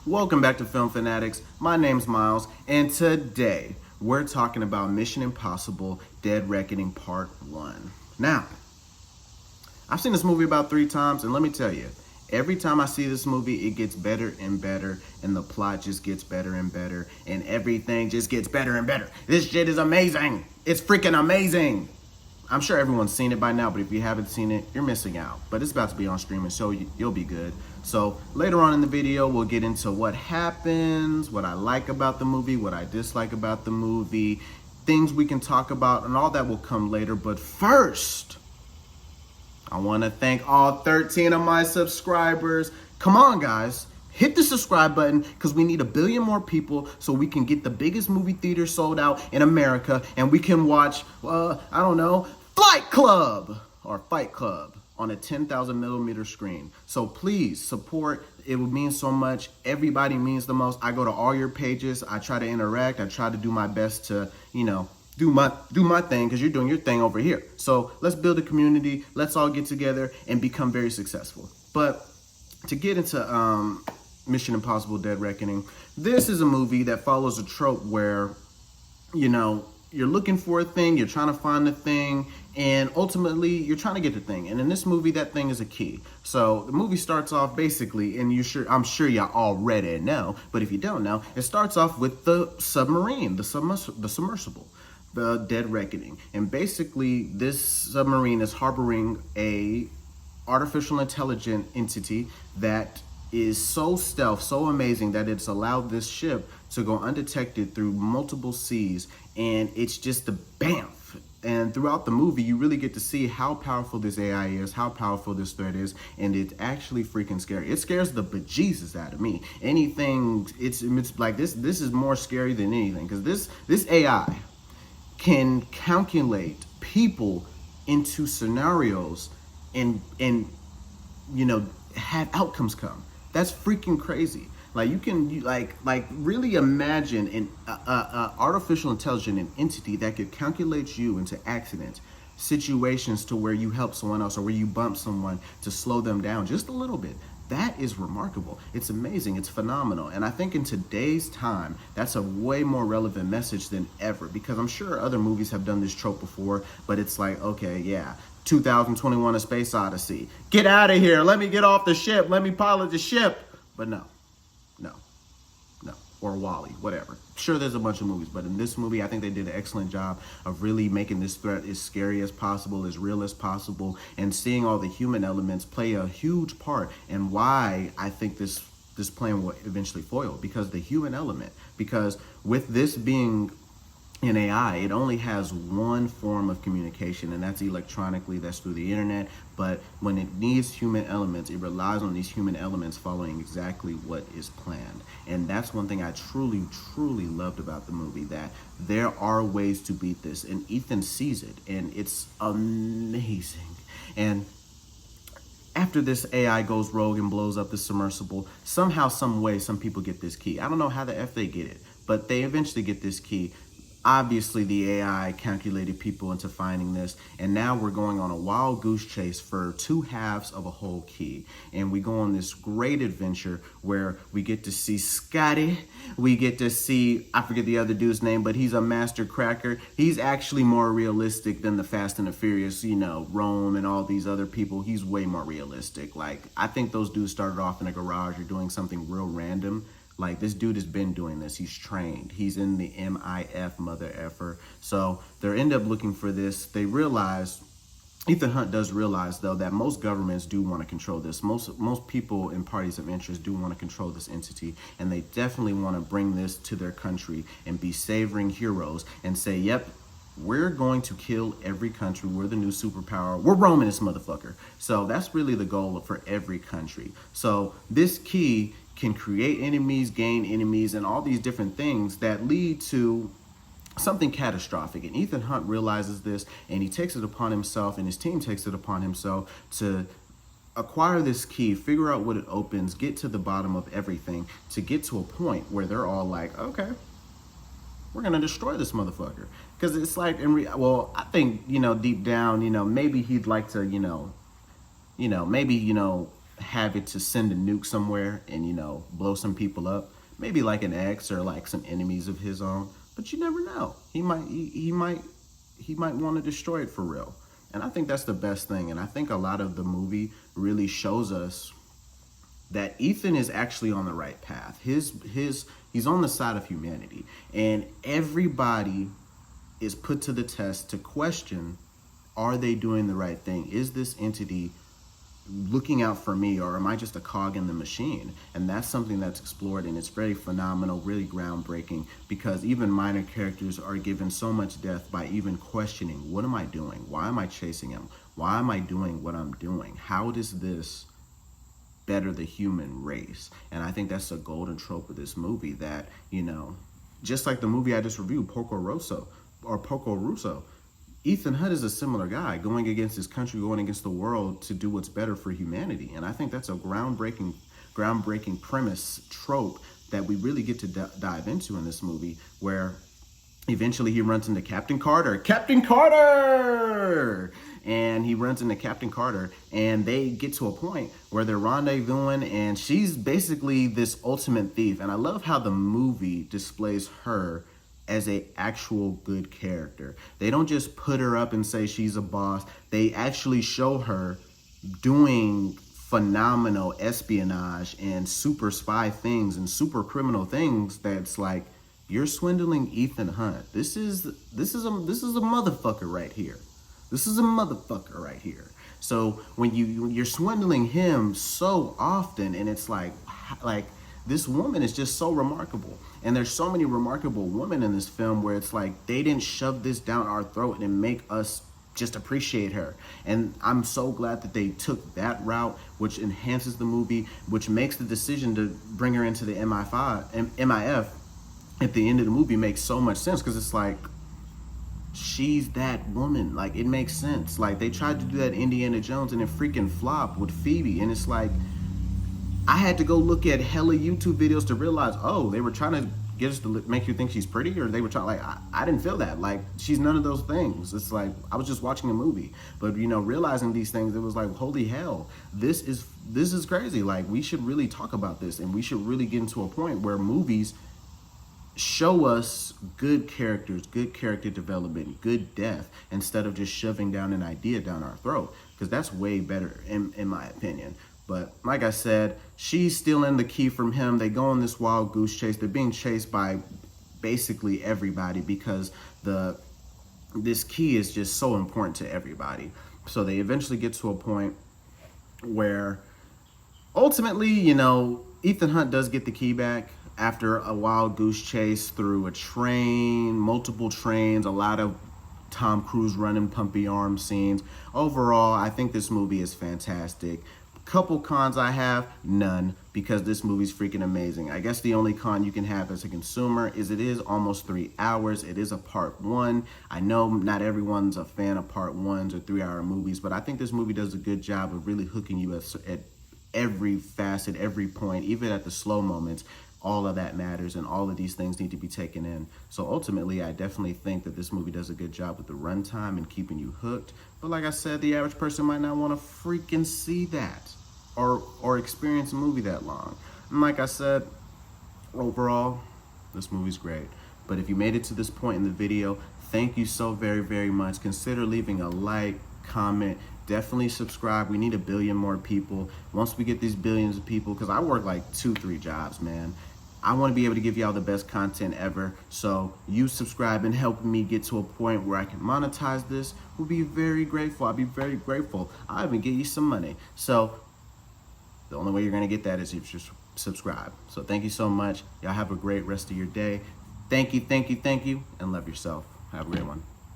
Welcome back to Film Fanatics. My name's Miles, and today we're talking about Mission Impossible Dead Reckoning Part 1. Now, I've seen this movie about 3 times, and let me tell you, every time I see this movie, it gets better and better, and the plot just gets better and better, and everything just gets better and better. This shit is amazing. It's freaking amazing. I'm sure everyone's seen it by now, but if you haven't seen it, you're missing out. But it's about to be on streaming, so you'll be good. So later on in the video, we'll get into what happens, what I like about the movie, what I dislike about the movie, things we can talk about, and all that will come later. But first, I want to thank all 13 of my subscribers. Come on, guys. Hit the subscribe button because we need 1 billion more people so we can get the biggest movie theater sold out in America and we can watch, I don't know, Fight Club on a 10,000 millimeter screen. So please support. It would mean so much. Everybody means the most. I go to all your pages. I try to interact. I try to do my best to, do my thing because you're doing your thing over here. So let's build a community. Let's all get together and become very successful. But to get into Mission Impossible Dead Reckoning, this is a movie that follows a trope where, you're looking for a thing, you're trying to find the thing, and ultimately you're trying to get the thing. And in this movie, that thing is a key. So the movie starts off basically, and I'm sure y'all already know, but if you don't know, it starts off with the submarine, the submersible, the Dead Reckoning. And basically this submarine is harboring a artificial intelligent entity that is so stealth, so amazing that it's allowed this ship to go undetected through multiple seas, and it's just the bamf. And throughout the movie, you really get to see how powerful this AI is, how powerful this threat is, and it's actually freaking scary. It scares the bejesus out of me. Anything, it's like this is more scary than anything, because this AI can calculate people into scenarios and have outcomes come. That's freaking crazy. Like you can really imagine an artificial intelligent entity that could calculate you into accidents, situations to where you help someone else or where you bump someone to slow them down just a little bit. That is remarkable. It's amazing. It's phenomenal. And I think in today's time, that's a way more relevant message than ever, because I'm sure other movies have done this trope before, but it's like, okay, yeah, 2021 A Space Odyssey. Get out of here. Let me get off the ship. Let me pilot the ship. But no. Or Wally, whatever. Sure, there's a bunch of movies, but in this movie, I think they did an excellent job of really making this threat as scary as possible, as real as possible, and seeing all the human elements play a huge part. And why I think this plan will eventually foil, because the human element. Because with this being in AI, it only has one form of communication, and that's electronically, that's through the internet. But when it needs human elements, it relies on these human elements following exactly what is planned. And that's one thing I truly, truly loved about the movie, that there are ways to beat this, and Ethan sees it, and it's amazing. And after this AI goes rogue and blows up the submersible, somehow, some way, some people get this key. I don't know how the F they get it, but they eventually get this key. Obviously, the AI calculated people into finding this, and now we're going on a wild goose chase for 2 halves of a whole key. And we go on this great adventure where we get to see Scotty, we get to see, I forget the other dude's name, but he's a master cracker. He's actually more realistic than the Fast and the Furious, Rome and all these other people. He's way more realistic. Like, I think those dudes started off in a garage or doing something real random. Like, this dude has been doing this. He's trained. He's in the MIF, mother effer. So they end up looking for this. They realize, Ethan Hunt does realize, though, that most governments do want to control this. Most people in parties of interest do want to control this entity, and they definitely want to bring this to their country and be savoring heroes and say, yep, we're going to kill every country. We're the new superpower. We're roaming this motherfucker. So that's really the goal for every country. So this key can create enemies, gain enemies, and all these different things that lead to something catastrophic. And Ethan Hunt realizes this, and he takes it upon himself, and his team takes it upon himself to acquire this key, figure out what it opens, get to the bottom of everything, to get to a point where they're all like, okay, we're gonna destroy this motherfucker. Because it's like, I think, deep down, maybe he'd like to, maybe, have it to send a nuke somewhere and, you know, blow some people up. Maybe like an ex or like some enemies of his own. But you never know. He might want to destroy it for real. And I think that's the best thing. And I think a lot of the movie really shows us that Ethan is actually on the right path. He's on the side of humanity. And everybody is put to the test to question, are they doing the right thing? Is this entity looking out for me, or am I just a cog in the machine? And that's something that's explored, and it's very phenomenal, really groundbreaking, because even minor characters are given so much depth by even questioning, what am I doing? Why am I chasing him? Why am I doing what I'm doing? How does this better the human race? And I think that's a golden trope of this movie, that, you know, just like the movie I just reviewed, Porco Rosso, Ethan Hunt is a similar guy, going against his country, going against the world to do what's better for humanity. And I think that's a groundbreaking premise, trope, that we really get to dive into in this movie, where eventually he runs into Captain Carter. And he runs into Captain Carter, and they get to a point where they're rendezvousing, and she's basically this ultimate thief. And I love how the movie displays her as a actual good character. They don't just put her up and say she's a boss. They actually show her doing phenomenal espionage and super spy things and super criminal things. That's like, you're swindling Ethan Hunt. This is a motherfucker right here. This is a motherfucker right here. So when you're swindling him so often, and it's like this woman is just so remarkable. And there's so many remarkable women in this film where it's like, they didn't shove this down our throat and make us just appreciate her. And I'm so glad that they took that route, which enhances the movie, which makes the decision to bring her into the MIF at the end of the movie makes so much sense, because it's like, she's that woman. Like, it makes sense. Like, they tried to do that Indiana Jones and it freaking flopped with Phoebe. And it's like, I had to go look at hella YouTube videos to realize, oh, they were trying to get us to make you think she's pretty, or they were trying, like, I didn't feel that. Like, she's none of those things. It's like, I was just watching a movie. But, you know, realizing these things, it was like, holy hell, this is crazy. Like, we should really talk about this, and we should really get into a point where movies show us good characters, good character development, good death, instead of just shoving down an idea down our throat, because that's way better in my opinion. But like I said, she's stealing the key from him. They go on this wild goose chase. They're being chased by basically everybody, because this key is just so important to everybody. So they eventually get to a point where ultimately, you know, Ethan Hunt does get the key back after a wild goose chase through a train, multiple trains, a lot of Tom Cruise running pumpy arm scenes. Overall, I think this movie is fantastic. Couple cons I have, none, because this movie's freaking amazing. I guess the only con you can have as a consumer is it is almost 3 hours. It is a part one. I know not everyone's a fan of part ones or 3-hour movies, but I think this movie does a good job of really hooking you at every facet, every point, even at the slow moments. All of that matters, and all of these things need to be taken in. So ultimately, I definitely think that this movie does a good job with the runtime and keeping you hooked. But like I said, the average person might not want to freaking see that or experience a movie that long. And like I said, overall, this movie's great. But if you made it to this point in the video, thank you so very, very much. Consider leaving a like, comment, definitely subscribe. We need 1 billion more people. Once we get these billions of people, because I work like 2-3 jobs, man. I want to be able to give y'all the best content ever. So you subscribe and help me get to a point where I can monetize this. We'll be very grateful. I'll be very grateful. I'll even get you some money. So the only way you're going to get that is if you just subscribe. So thank you so much. Y'all have a great rest of your day. Thank you, and love yourself. Have a great one.